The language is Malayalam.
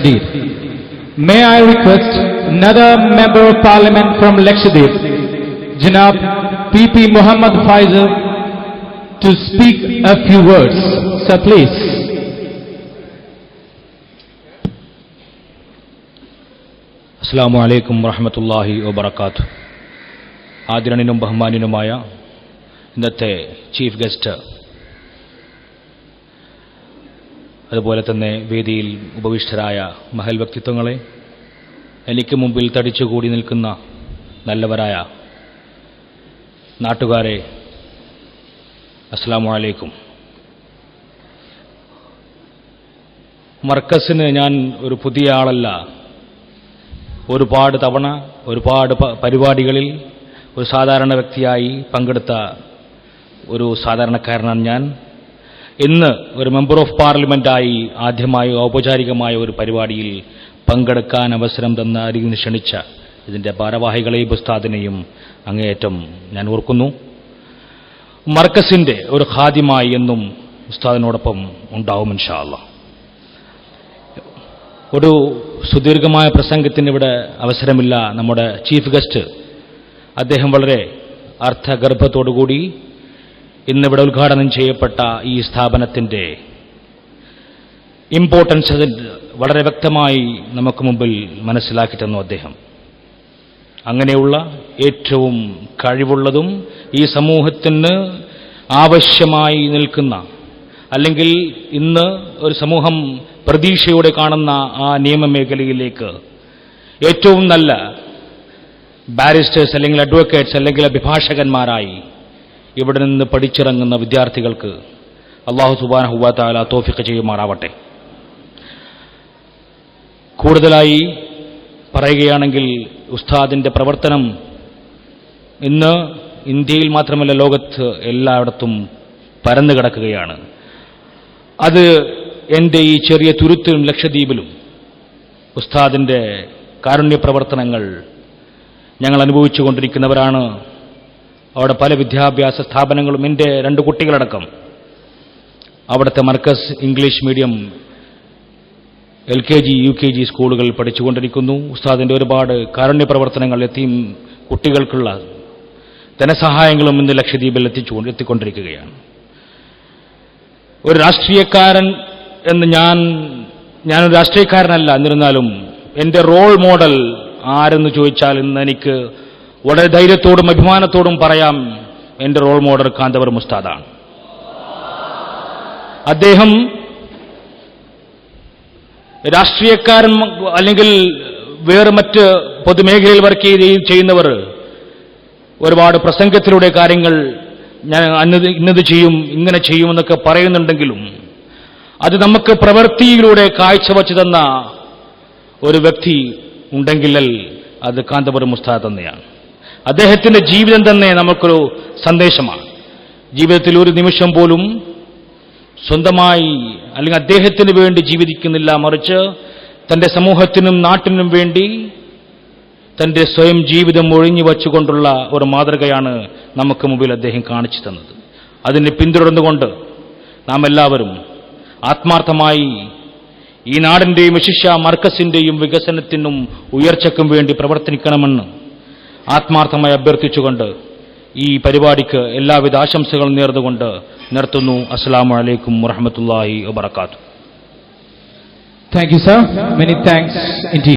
Lakshadweep. May I request another Member of Parliament from Lakshadweep, Janab P.P. Muhammad Faisal, to speak a few words. Sir, please. Assalamu alaikum warahmatullahi wabarakatuh. ആദരണീയനും ബഹുമാന്യനുമായ ഇന്നത്തെ ചീഫ് ഗസ്റ്റ്, അതുപോലെ തന്നെ വേദിയിൽ ഉപവിഷ്ടരായ മഹൽ വ്യക്തിത്വങ്ങളെ, എനിക്ക് മുമ്പിൽ തടിച്ചുകൂടി നിൽക്കുന്ന നല്ലവരായ നാട്ടുകാരെ, അസ്സലാമു അലൈക്കും. മർക്കസിന് ഞാൻ ഒരു പുതിയ ആളല്ല. ഒരുപാട് തവണ ഒരുപാട് പരിപാടികളിൽ ഒരു സാധാരണ വ്യക്തിയായി പങ്കെടുത്ത ഒരു സാധാരണക്കാരനാണ് ഞാൻ. ഇന്ന് ഒരു മെമ്പർ ഓഫ് പാർലമെന്റായി ആദ്യമായി ഔപചാരികമായ ഒരു പരിപാടിയിൽ പങ്കെടുക്കാൻ അവസരം തന്ന അരികിന് ക്ഷണിച്ച ഇതിൻ്റെ ഭാരവാഹികളെയും ഉസ്താദിനെയും അങ്ങേയറ്റം ഞാൻ ഓർക്കുന്നു. മർക്കസിൻ്റെ ഒരു ഖാദിമായി എന്നും ഉസ്താദിനോടൊപ്പം ഉണ്ടാവും ഇൻഷാ അല്ലാഹ്. ഒരു സുദീർഘമായ പ്രസംഗത്തിന് ഇവിടെ അവസരമില്ല. നമ്മുടെ ചീഫ് ഗസ്റ്റ് അദ്ദേഹം വളരെ അർത്ഥഗർഭത്തോടുകൂടി ഇന്നിവിടെ ഉദ്ഘാടനം ചെയ്യപ്പെട്ട ഈ സ്ഥാപനത്തിൻ്റെ ഇമ്പോർട്ടൻസ് വളരെ വ്യക്തമായി നമുക്ക് മുമ്പിൽ മനസ്സിലാക്കി തന്നു അദ്ദേഹം. അങ്ങനെയുള്ള ഏറ്റവും കഴിവുള്ളതും ഈ സമൂഹത്തിന് ആവശ്യമായി നിൽക്കുന്ന, അല്ലെങ്കിൽ ഇന്ന് ഒരു സമൂഹം പ്രതീക്ഷയോടെ കാണുന്ന ആ നിയമമേഖലയിലേക്ക് ഏറ്റവും നല്ല ബാരിസ്റ്റേഴ്സ് അല്ലെങ്കിൽ അഡ്വക്കേറ്റ്സ് അല്ലെങ്കിൽ അഭിഭാഷകന്മാരായി ഇവിടെ നിന്ന് പഠിച്ചിറങ്ങുന്ന വിദ്യാർത്ഥികൾക്ക് അല്ലാഹു സുബ്ഹാനഹു വ തആല തൗഫീഖ് ചെയ്യുമാറാവട്ടെ. കൂടുതലായി പറയുകയാണെങ്കിൽ ഉസ്താദിൻ്റെ പ്രവർത്തനം ഇന്ന് ഇന്ത്യയിൽ മാത്രമല്ല ലോകത്ത് എല്ലായിടത്തും പരന്നു കിടക്കുകയാണ്. അത് എൻ്റെ ഈ ചെറിയ തുരുത്തിലും ലക്ഷദ്വീപിലും ഉസ്താദിൻ്റെ കാരുണ്യ പ്രവർത്തനങ്ങൾ ഞങ്ങൾ അനുഭവിച്ചുകൊണ്ടിരിക്കുന്നവരാണ്. അവിടെ പല വിദ്യാഭ്യാസ സ്ഥാപനങ്ങളും, എൻ്റെ 2 കുട്ടികളടക്കം അവിടുത്തെ Markaz English medium LKG UKG സ്കൂളുകൾ പഠിച്ചുകൊണ്ടിരിക്കുന്നു. ഉസ്താദിൻ്റെ ഒരുപാട് കാരുണ്യ പ്രവർത്തനങ്ങൾ, യതീം കുട്ടികൾക്കുള്ള ധനസഹായങ്ങളും ഇന്ന് ലക്ഷദ്വീപിൽ എത്തിക്കൊണ്ടിരിക്കുകയാണ്. ഒരു രാഷ്ട്രീയക്കാരൻ എന്ന് ഞാനൊരു രാഷ്ട്രീയക്കാരനല്ല. എന്നിരുന്നാലും എൻ്റെ റോൾ മോഡൽ ആരെന്ന് ചോദിച്ചാൽ ഇന്ന് എനിക്ക് വളരെ ധൈര്യത്തോടും അഭിമാനത്തോടും പറയാം, എൻ്റെ റോൾ മോഡൽ കാന്തപുരം ഉസ്താദാണ്. അദ്ദേഹം രാഷ്ട്രീയക്കാരൻ അല്ലെങ്കിൽ വേറെ മറ്റ് പൊതുമേഖലയിൽ വർക്ക് ചെയ്യുന്നവർ ഒരുപാട് പ്രസംഗത്തിലൂടെ കാര്യങ്ങൾ ഞാൻ ഇന്നത് ചെയ്യും ഇങ്ങനെ ചെയ്യുമെന്നൊക്കെ പറയുന്നുണ്ടെങ്കിലും അത് നമുക്ക് പ്രവൃത്തിയിലൂടെ കാഴ്ചവെച്ചു തന്ന ഒരു വ്യക്തി ഉണ്ടെങ്കിൽ അത് കാന്തപുരം ഉസ്താദ് തന്നെയാണ്. അദ്ദേഹത്തിൻ്റെ ജീവിതം തന്നെ നമുക്കൊരു സന്ദേശമാണ്. ജീവിതത്തിൽ ഒരു നിമിഷം പോലും സ്വന്തമായി അല്ലെങ്കിൽ അദ്ദേഹത്തിന് വേണ്ടി ജീവിക്കുന്നില്ല, മറിച്ച് തൻ്റെ സമൂഹത്തിനും നാട്ടിനും വേണ്ടി തൻ്റെ സ്വയം ജീവിതം ഒഴിഞ്ഞു വച്ചുകൊണ്ടുള്ള ഒരു മാതൃകയാണ് നമുക്ക് മുമ്പിൽ അദ്ദേഹം കാണിച്ചു തന്നത്. അതിനെ പിന്തുടർന്നുകൊണ്ട് നാം എല്ലാവരും ആത്മാർത്ഥമായി ഈ നാടിൻ്റെയും വിശിഷ്യ മർക്കസിൻ്റെയും വികസനത്തിനും ഉയർച്ചയ്ക്കും വേണ്ടി പ്രവർത്തിക്കണമെന്ന് ആത്മാർത്ഥമായി അഭ്യർത്ഥിച്ചുകൊണ്ട് ഈ പരിപാടിക്ക് എല്ലാവിധ ആശംസകളും നേർന്നുകൊണ്ട് നിർത്തുന്നു. അസ്സലാമു അലൈക്കും വറഹ്മത്തുള്ളാഹി വബറകാതുഹു. Thank you, sir. Many thanks indeed.